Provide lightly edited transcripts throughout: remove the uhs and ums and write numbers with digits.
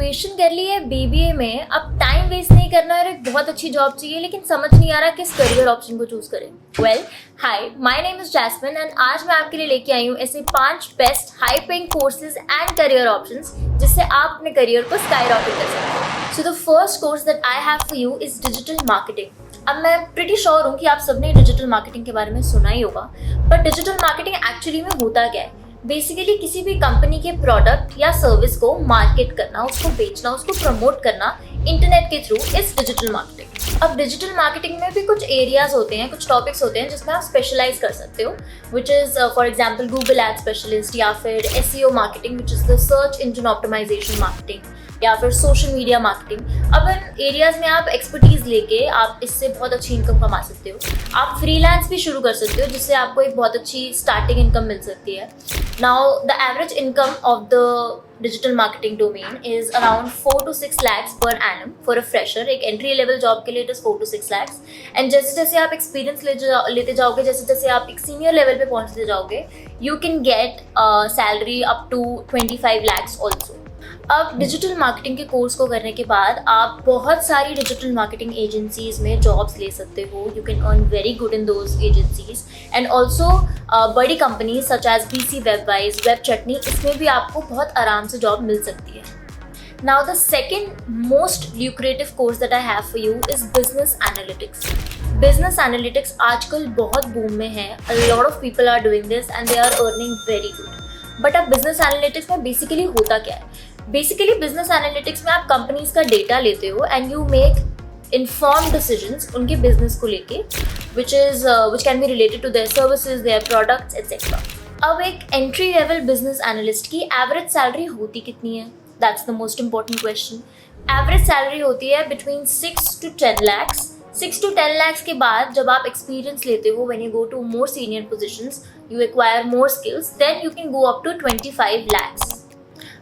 Graduation कर ली है BBA में, अब टाइम वेस्ट नहीं करना और एक बहुत अच्छी जॉब चाहिए, लेकिन समझ नहीं आ रहा किस करियर ऑप्शन को चूज करें। Well, hi, my name is Jasmine and आज मैं आपके लिए लेके आई हूँ ऐसे 5 best high paying courses and career options जिससे आप अपने करियर को स्काई रॉकेट कर सकते हैं। So the first course that I have for you is digital marketing. अब मैं प्रीटी श्योर हूँ कि आप सबने डिजिटल मार्केटिंग के बारे में सुना ही होगा, पर डिजिटल मार्केटिंग एक्चुअली में होता क्या है? बेसिकली किसी भी कंपनी के प्रोडक्ट या सर्विस को मार्केट करना, उसको बेचना, उसको प्रमोट करना इंटरनेट के थ्रू इज डिजिटल मार्केटिंग। अब डिजिटल मार्केटिंग में भी कुछ एरियाज होते हैं, कुछ टॉपिक्स होते हैं जिसमें आप स्पेशलाइज कर सकते हो, which is for example Google ad specialist, या फिर SEO marketing which is the search engine optimisation marketing, या फिर सोशल मीडिया मार्केटिंग। अब इन एरियाज में आप एक्सपर्टीज लेके आप इससे बहुत अच्छी इनकम कमा सकते हो। आप फ्रीलांस भी शुरू कर सकते हो जिससे आपको एक बहुत अच्छी स्टार्टिंग इनकम मिल सकती है। Now the average income of the digital marketing domain is around 4 to 6 lakhs per annum for a fresher. एक एंट्री लेवल जॉब के लिए it is 4 to 6 lakhs। And जैसे जैसे आप एक्सपीरियंस लेते जाओगे, जैसे जैसे आप एक सीनियर लेवल पे पहुंचते जाओगे, you can get salary up to 25 lakhs also. अब डिजिटल मार्केटिंग के कोर्स को करने के बाद आप बहुत सारी डिजिटल मार्केटिंग एजेंसीज में जॉब्स ले सकते हो। You can earn very good in those agencies and also बड़ी companies such as BC webwise, web chutney, इसमें भी आपको बहुत आराम से जॉब मिल सकती है। Now the second most lucrative course that I have for you is business analytics. Business analytics आजकल बहुत बूम में है। A lot of people are doing this and they are earning very good. But अब business analytics में basically होता क्या है? Basically business analytics में आप कंपनीज का डेटा लेते हो and you make informed decisions उनके बिजनेस को लेके, which can be related to their services, their products etcetera. अब एक एंट्री लेवल बिजनेस एनालिस्ट की एवरेज सैलरी होती कितनी है? That's the most important question. Average salary होती है between 6 to 10 lakhs। 6 to 10 lakhs के बाद जब आप एक्सपीरियंस लेते हो, when you go to more senior positions, you acquire more skills, then you can go up to 25 lakhs।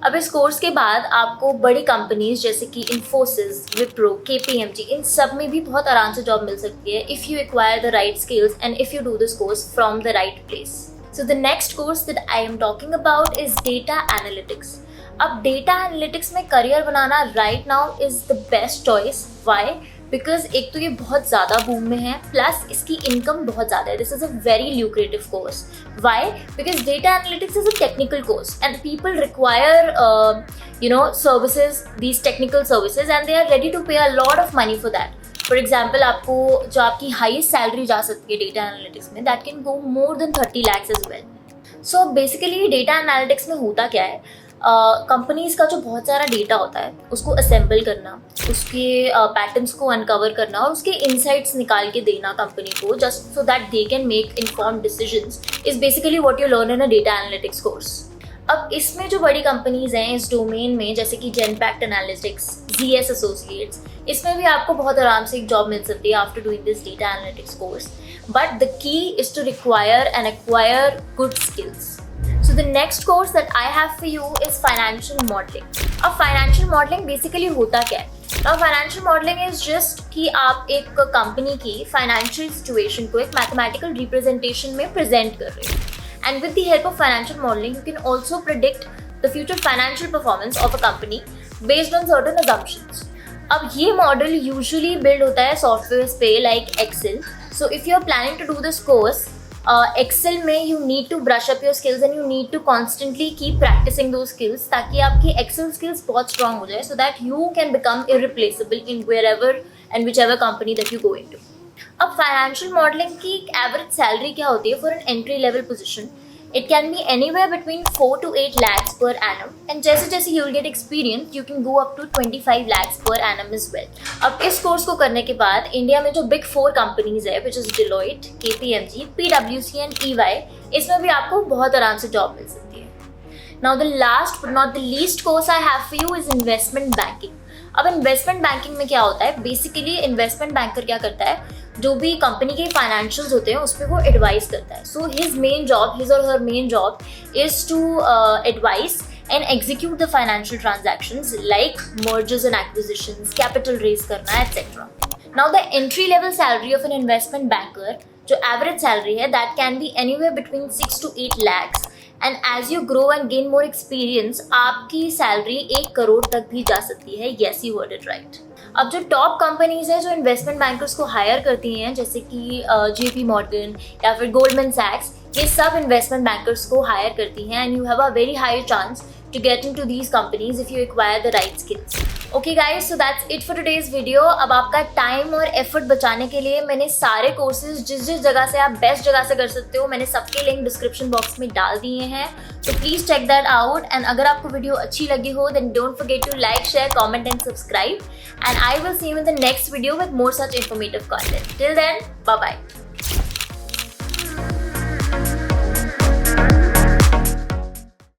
अब इस कोर्स के बाद आपको बड़ी कंपनीज जैसे कि इन्फोसिस, विप्रो, KPMG, इन सब में भी बहुत आराम से जॉब मिल सकती है if you acquire the right skills and if you do this course from the right place. So the next course that I am talking about is data analytics. अब डेटा एनालिटिक्स में career बनाना right now is the best choice. Why? Because एक तो ये बहुत ज़्यादा boom में है, प्लस इसकी इनकम बहुत ज़्यादा है। This is a very lucrative course. Why? Because data analytics is a technical course and people require services, these technical services, and they are ready to pay a lot of money for that. For example, आपको जो आपकी highest salary जा सकती है data analytics में, that can go more than 30 lakhs as well. So basically data analytics में होता क्या है? कंपनीज का जो बहुत सारा डेटा होता है उसको असेंबल करना, उसके पैटर्न्स को अनकवर करना और उसके इनसाइट्स निकाल के देना कंपनी को, just so that they can make informed decisions, is basically what you learn in a data analytics course. अब इसमें जो बड़ी कंपनीज हैं इस डोमेन में, जैसे कि जेनपैक्ट एनालिटिक्स, ZS एसोसिएट्स, इसमें भी आपको बहुत आराम से एक जॉब मिल सकती है after doing this data analytics course. But the key is to require and acquire good skills. So the next course that I have for you is financial modeling. अब financial modeling basically होता क्या है? Now financial modeling is just कि आप एक company की financial situation को एक mathematical representation में present कर रहे हो. And with the help of financial modeling, you can also predict the future financial performance of a company based on certain assumptions. अब ये मॉडल यूजुअली बिल्ड होता है सॉफ्टवेयर पे like excel. So if you are planning to do this course, excel में you need to brush up your skills and you need to constantly keep practising those skills, ताकि आपकी excel skills बहुत strong हो जाए, so that you can become irreplaceable in wherever and whichever company that you go into. अब financial modelling की average salary क्या होती है for an entry level position? It can be anywhere between 4 to 8 lakhs per annum, and जैसे जैसे you will get experience, you can go up to 25 lakhs per annum as well. अब इस course को करने के बाद इंडिया में जो बिग 4 कंपनीज है, which is Deloitte, KPMG, PwC and EY, इसमें भी आपको बहुत आराम से जॉब मिल सकती है। Now the last but not the least course I have for you is investment banking. अब इन्वेस्टमेंट बैंकिंग में क्या होता है? बेसिकली इन्वेस्टमेंट बैंकर क्या करता है? जो भी कंपनी के फाइनेंशियल्स होते हैं उस पर वो एडवाइस करता है। सो हिज और her main job is to advise and execute the financial transactions like mergers and acquisitions, capital raise करना, etc. Now the entry level salary of an investment banker, जो average salary है, that can be anywhere between 6 to 8 lakhs, and as you grow and gain more experience आपकी salary 1 crore तक भी जा सकती है. Yes, you word it right. अब जो टॉप कंपनीज हैं जो इन्वेस्टमेंट बैंकर्स को हायर करती हैं, जैसे कि JP मॉर्गन या फिर गोल्डमैन सैक्स, ये सब इन्वेस्टमेंट बैंकर्स को हायर करती हैं. And you have a very high chance to get into these companies if you acquire the right skills. Okay guys, so that's it for today's video. अब आपका time और effort बचाने के लिए मैंने सारे कोर्सेज जिस जगह से आप बेस्ट जगह से कर सकते हो, मैंने सबके लिंक डिस्क्रिप्शन बॉक्स में डाल दिए हैं. So please check that out. And अगर आपको वीडियो अच्छी लगी हो then don't forget to like, share, comment and subscribe. And I will see you in the next video with more such informative content. Till then, bye bye.